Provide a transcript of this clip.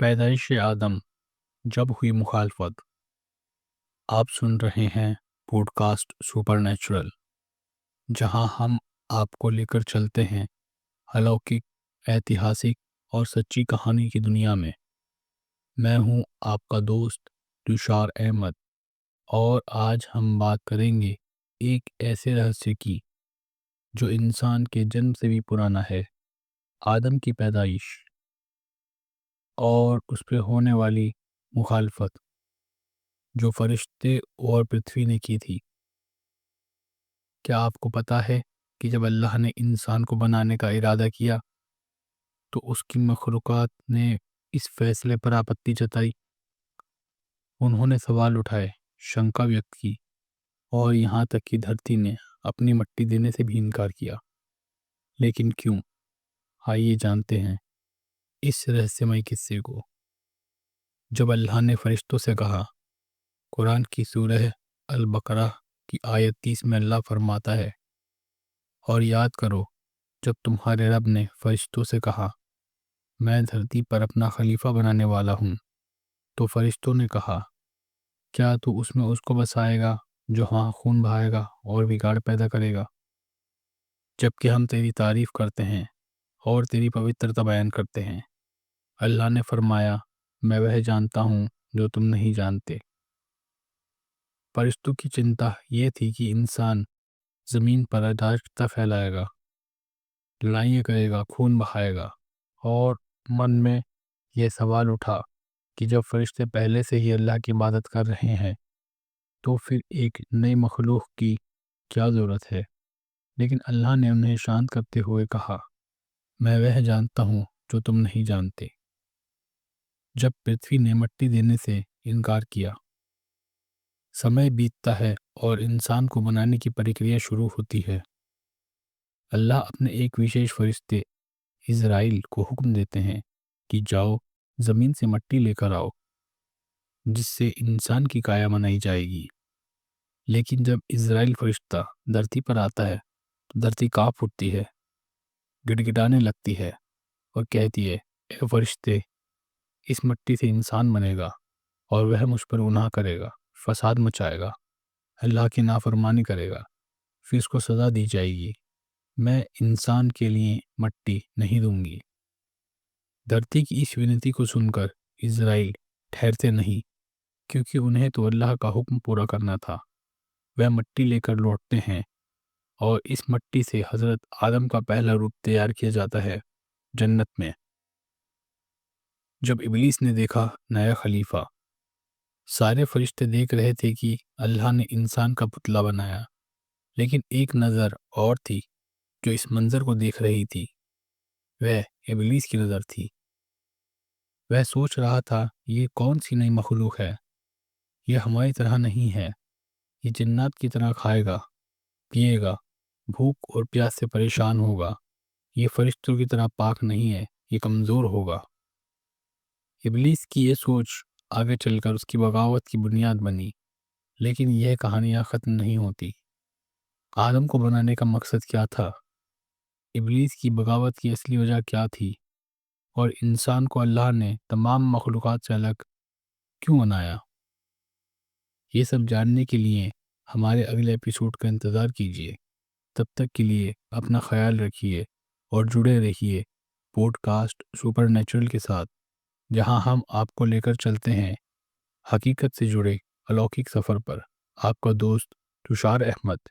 پیدائش آدم جب ہوئی مخالفت۔ آپ سن رہے ہیں پوڈ کاسٹ سپر نیچرل، جہاں ہم آپ کو لے کر چلتے ہیں الوکک، ایتہاسک اور سچی کہانی کی دنیا میں۔ میں ہوں آپ کا دوست تشار احمد، اور آج ہم بات کریں گے ایک ایسے رہسیہ کی جو انسان کے جنم سے بھی پرانا ہے، آدم کی پیدائش اور اس پہ ہونے والی مخالفت جو فرشتے اور پرتھوی نے کی تھی۔ کیا آپ کو پتا ہے کہ جب اللہ نے انسان کو بنانے کا ارادہ کیا تو اس کی مخلوقات نے اس فیصلے پر آپتی جتائی؟ انہوں نے سوال اٹھائے، شنکا ویکت کی، اور یہاں تک کہ دھرتی نے اپنی مٹی دینے سے بھی انکار کیا۔ لیکن کیوں؟ آئیے جانتے ہیں اس رہسیہمئی قصے کو۔ جب اللہ نے فرشتوں سے کہا، قرآن کی سورہ البقرہ کی آیت 30 میں اللہ فرماتا ہے، اور یاد کرو جب تمہارے رب نے فرشتوں سے کہا میں دھرتی پر اپنا خلیفہ بنانے والا ہوں، تو فرشتوں نے کہا کیا تو اس میں اس کو بسائے گا جو ہاں خون بہائے گا اور بگاڑ پیدا کرے گا؟ جبکہ ہم تیری تعریف کرتے ہیں اور تیری پوترتا بیان کرتے ہیں۔ اللہ نے فرمایا، میں وہ جانتا ہوں جو تم نہیں جانتے۔ فرشتوں کی چنتا یہ تھی کہ انسان زمین پر اراجکتا پھیلائے گا، لڑائیاں کرے گا، خون بہائے گا، اور من میں یہ سوال اٹھا کہ جب فرشتے پہلے سے ہی اللہ کی عبادت کر رہے ہیں تو پھر ایک نئی مخلوق کی کیا ضرورت ہے؟ لیکن اللہ نے انہیں شانت کرتے ہوئے کہا، میں وہ جانتا ہوں جو تم نہیں جانتے۔ جب پرتھوی نے مٹی دینے سے انکار کیا، سمے بیتتا ہے اور انسان کو بنانے کی پرکریا شروع ہوتی ہے۔ اللہ اپنے ایک وشیش فرشتے اسرائیل کو حکم دیتے ہیں کہ جاؤ زمین سے مٹی لے کر آؤ جس سے انسان کی کایا بنائی جائے گی۔ لیکن جب اسرائیل فرشتہ دھرتی پر آتا ہے تو دھرتی کانپ اٹھتی ہے، گڑگڑانے لگتی ہے اور کہتی ہے، اے فرشتے، اس مٹی سے انسان بنے گا اور وہ مجھ پر گناہ کرے گا، فساد مچائے گا، اللہ کی نافرمانی کرے گا، پھر اس کو سزا دی جائے گی۔ میں انسان کے لیے مٹی نہیں دوں گی۔ دھرتی کی اس ونتی کو سن کر اسرائیل ٹھہرتے نہیں، کیونکہ انہیں تو اللہ کا حکم پورا کرنا تھا۔ وہ مٹی لے کر لوٹتے ہیں اور اس مٹی سے حضرت آدم کا پہلا روپ تیار کیا جاتا ہے جنت میں۔ جب ابلیس نے دیکھا نیا خلیفہ، سارے فرشتے دیکھ رہے تھے کہ اللہ نے انسان کا پتلا بنایا، لیکن ایک نظر اور تھی جو اس منظر کو دیکھ رہی تھی، وہ ابلیس کی نظر تھی۔ وہ سوچ رہا تھا، یہ کون سی نئی مخلوق ہے؟ یہ ہماری طرح نہیں ہے، یہ جنات کی طرح کھائے گا، پیے گا، بھوک اور پیاس سے پریشان ہوگا۔ یہ فرشتوں کی طرح پاک نہیں ہے، یہ کمزور ہوگا۔ ابلیس کی یہ سوچ آگے چل کر اس کی بغاوت کی بنیاد بنی، لیکن یہ کہانیاں ختم نہیں ہوتی۔ آدم کو بنانے کا مقصد کیا تھا؟ ابلیس کی بغاوت کی اصلی وجہ کیا تھی؟ اور انسان کو اللہ نے تمام مخلوقات سے الگ کیوں بنایا؟ یہ سب جاننے کے لیے ہمارے اگلے ایپیسوڈ کا انتظار کیجیے۔ تب تک کے لیے اپنا خیال رکھیے اور جڑے رہیے پوڈ کاسٹ سپر نیچرل کے ساتھ، جہاں ہم آپ کو لے کر چلتے ہیں حقیقت سے جڑے الوکک سفر پر۔ آپ کا دوست تشار احمد۔